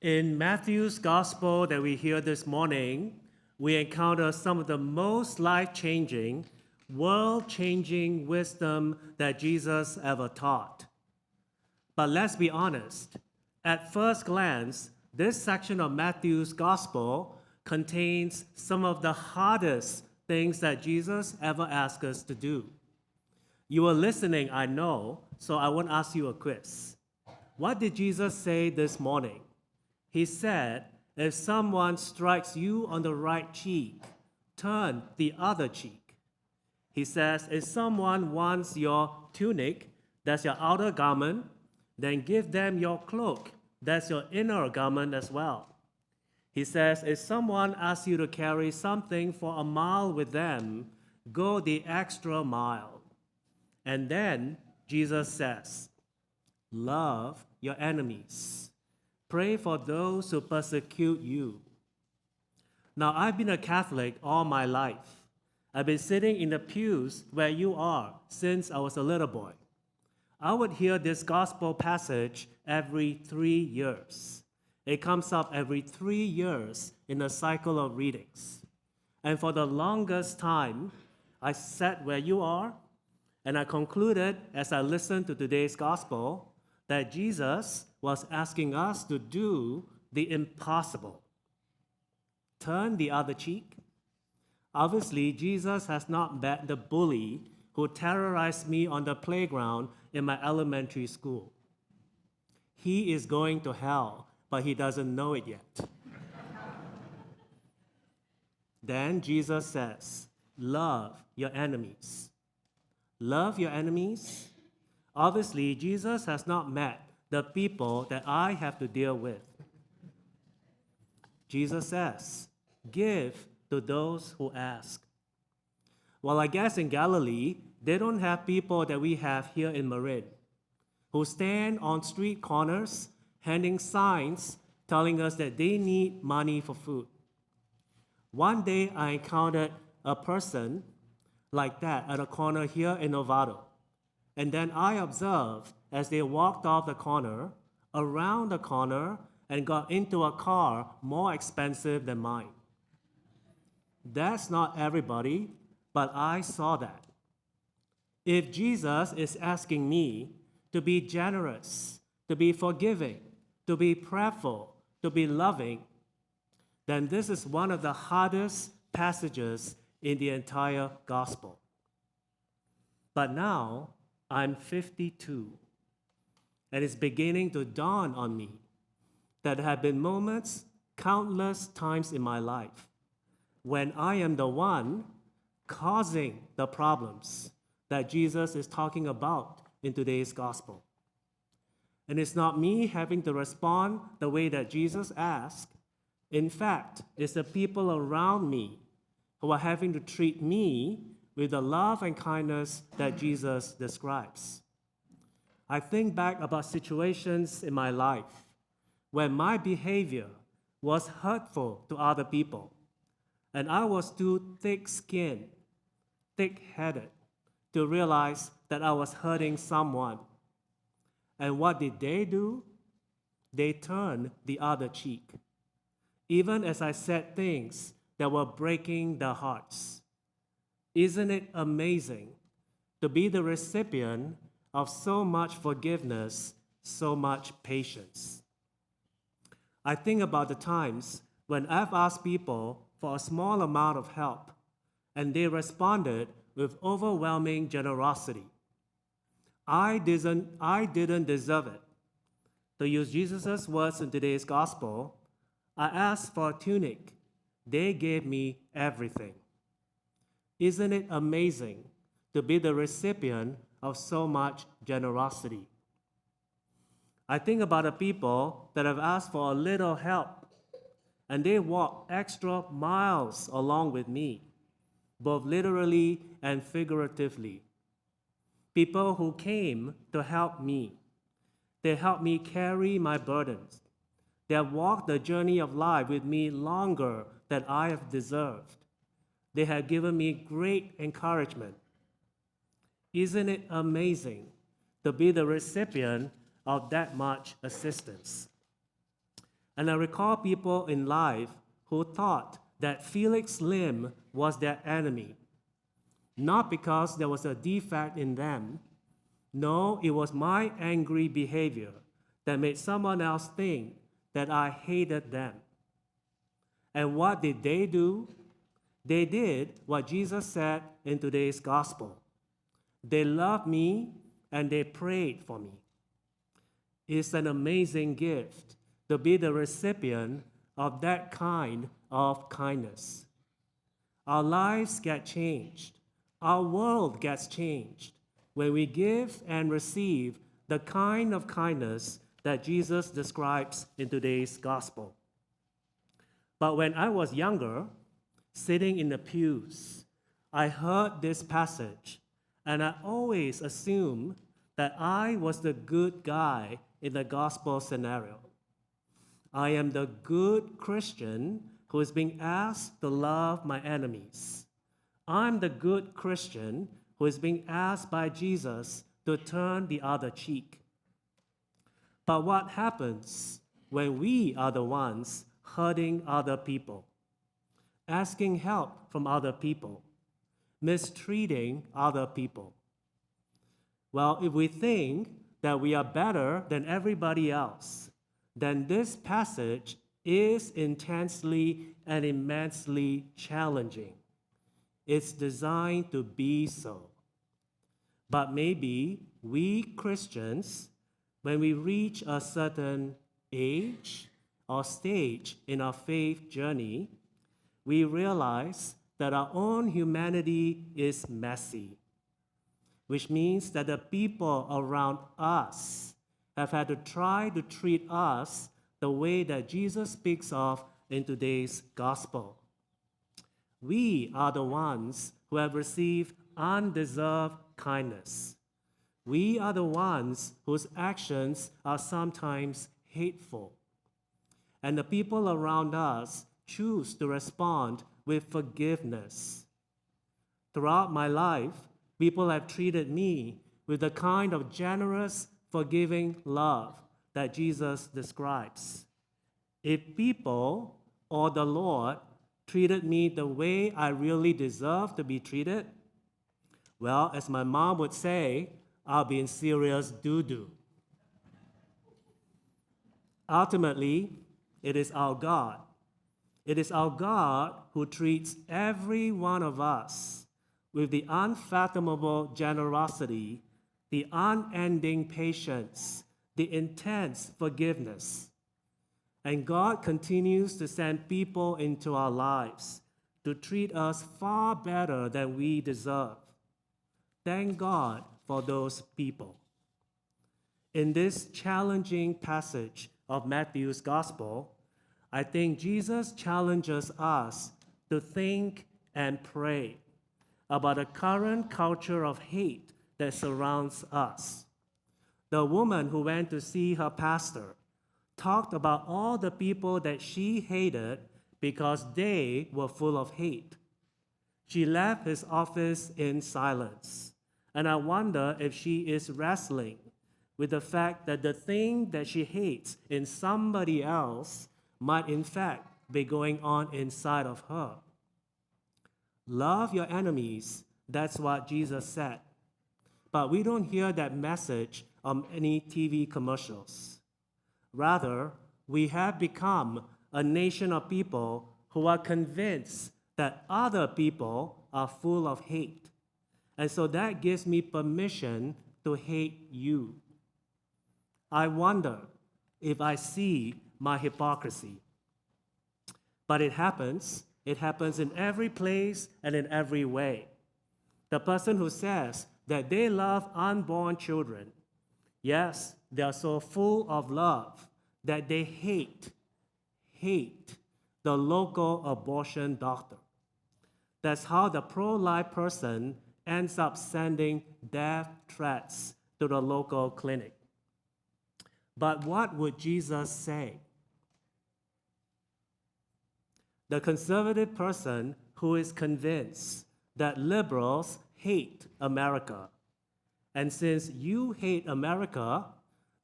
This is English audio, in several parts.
In Matthew's gospel that we hear this morning, we encounter some of the most life-changing, world-changing wisdom that Jesus ever taught. But let's be honest, at first glance, this section of Matthew's gospel contains some of the hardest things that Jesus ever asked us to do. You were listening, I know, so I won't ask you a quiz. What did Jesus say this morning? He said, if someone strikes you on the right cheek, turn the other cheek. He says, if someone wants your tunic, that's your outer garment, then give them your cloak, that's your inner garment as well. He says, if someone asks you to carry something for a mile with them, go the extra mile. And then Jesus says, love your enemies. Pray for those who persecute you. Now, I've been a Catholic all my life. I've been sitting in the pews where you are since I was a little boy. I would hear this gospel passage every 3 years. It comes up every 3 years in a cycle of readings. And for the longest time, I sat where you are, and I concluded as I listened to today's gospel that Jesus was asking us to do the impossible. Turn the other cheek. Obviously, Jesus has not met the bully who terrorized me on the playground in my elementary school. He is going to hell, but he doesn't know it yet. Then Jesus says, love your enemies. Love your enemies? Obviously, Jesus has not met the people that I have to deal with. Jesus says, give to those who ask. Well, I guess in Galilee, they don't have people that we have here in Marin, who stand on street corners handing signs telling us that they need money for food. One day, I encountered a person like that at a corner here in Novato. And then I observed as they walked off the corner, around the corner, and got into a car more expensive than mine. That's not everybody, but I saw that. If Jesus is asking me to be generous, to be forgiving, to be prayerful, to be loving, then this is one of the hardest passages in the entire gospel. But now, I'm 52, and it's beginning to dawn on me that there have been moments, countless times in my life, when I am the one causing the problems that Jesus is talking about in today's gospel. And it's not me having to respond the way that Jesus asked. In fact, it's the people around me who are having to treat me with the love and kindness that Jesus describes. I think back about situations in my life where my behavior was hurtful to other people, and I was too thick-skinned, thick-headed to realize that I was hurting someone. And what did they do? They turned the other cheek, even as I said things that were breaking their hearts. Isn't it amazing to be the recipient of so much forgiveness, so much patience? I think about the times when I've asked people for a small amount of help, and they responded with overwhelming generosity. I didn't deserve it. To use Jesus' words in today's gospel, I asked for a tunic. They gave me everything. Isn't it amazing to be the recipient of so much generosity? I think about the people that have asked for a little help, and they walk extra miles along with me, both literally and figuratively. People who came to help me. They helped me carry my burdens. They have walked the journey of life with me longer than I have deserved. They have given me great encouragement. Isn't it amazing to be the recipient of that much assistance? And I recall people in life who thought that Felix Lim was their enemy, not because there was a defect in them. No, it was my angry behavior that made someone else think that I hated them. And what did they do? They did what Jesus said in today's gospel. They loved me and they prayed for me. It's an amazing gift to be the recipient of that kind of kindness. Our lives get changed. Our world gets changed when we give and receive the kind of kindness that Jesus describes in today's gospel. But when I was younger, sitting in the pews, I heard this passage, and I always assumed that I was the good guy in the gospel scenario. I am the good Christian who is being asked to love my enemies. I'm the good Christian who is being asked by Jesus to turn the other cheek. But what happens when we are the ones hurting other people, asking help from other people, mistreating other people? Well, if we think that we are better than everybody else, then this passage is intensely and immensely challenging. It's designed to be so. But maybe we Christians, when we reach a certain age or stage in our faith journey, we realize that our own humanity is messy, which means that the people around us have had to try to treat us the way that Jesus speaks of in today's gospel. We are the ones who have received undeserved kindness. We are the ones whose actions are sometimes hateful. And the people around us choose to respond with forgiveness. Throughout my life, people have treated me with the kind of generous, forgiving love that Jesus describes. If people or the Lord treated me the way I really deserve to be treated, well, as my mom would say, I'll be in serious doo-doo. Ultimately, it is our God. It is our God who treats every one of us with the unfathomable generosity, the unending patience, the intense forgiveness. And God continues to send people into our lives to treat us far better than we deserve. Thank God for those people. In this challenging passage of Matthew's Gospel, I think Jesus challenges us to think and pray about the current culture of hate that surrounds us. The woman who went to see her pastor talked about all the people that she hated because they were full of hate. She left his office in silence, and I wonder if she is wrestling with the fact that the thing that she hates in somebody else might in fact be going on inside of her. Love your enemies, that's what Jesus said. But we don't hear that message on any TV commercials. Rather, we have become a nation of people who are convinced that other people are full of hate. And so that gives me permission to hate you. I wonder if I see my hypocrisy. But it happens in every place and in every way. The person who says that they love unborn children, yes, they are so full of love that they hate the local abortion doctor. That's how the pro-life person ends up sending death threats to the local clinic. But what would Jesus say? The conservative person who is convinced that liberals hate America. And since you hate America,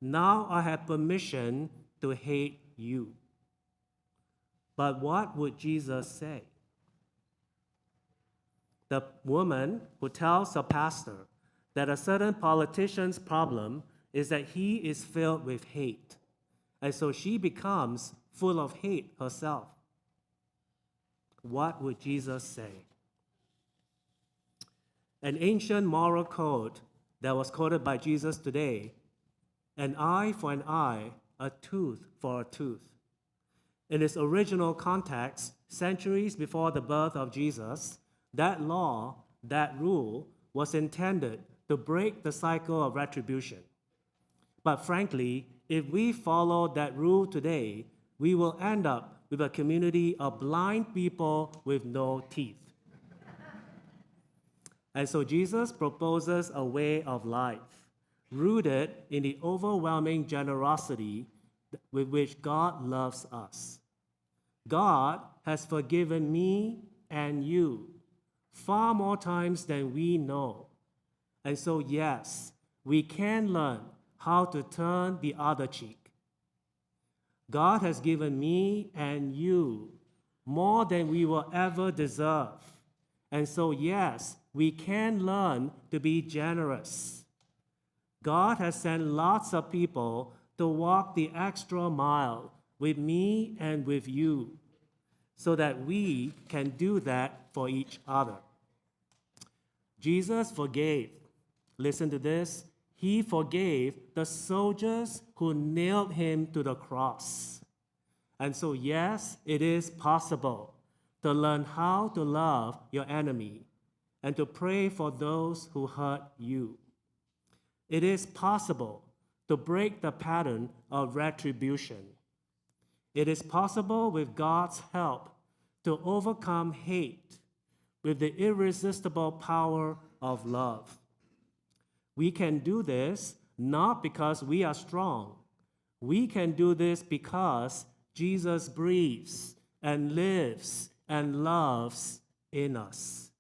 now I have permission to hate you. But what would Jesus say? The woman who tells her pastor that a certain politician's problem is that he is filled with hate, and so she becomes full of hate herself. What would Jesus say? An ancient moral code that was quoted by Jesus today: an eye for an eye, a tooth for a tooth. In its original context, centuries before the birth of Jesus, that law, that rule, was intended to break the cycle of retribution. But frankly, if we follow that rule today, we will end up with a community of blind people with no teeth. And so Jesus proposes a way of life rooted in the overwhelming generosity with which God loves us. God has forgiven me and you far more times than we know. And so, yes, we can learn how to turn the other cheek. God has given me and you more than we will ever deserve. And so, yes, we can learn to be generous. God has sent lots of people to walk the extra mile with me and with you, so that we can do that for each other. Jesus forgave. Listen to this. He forgave the soldiers who nailed him to the cross. And so, yes, it is possible to learn how to love your enemy and to pray for those who hurt you. It is possible to break the pattern of retribution. It is possible with God's help to overcome hate with the irresistible power of love. We can do this not because we are strong. We can do this because Jesus breathes and lives and loves in us.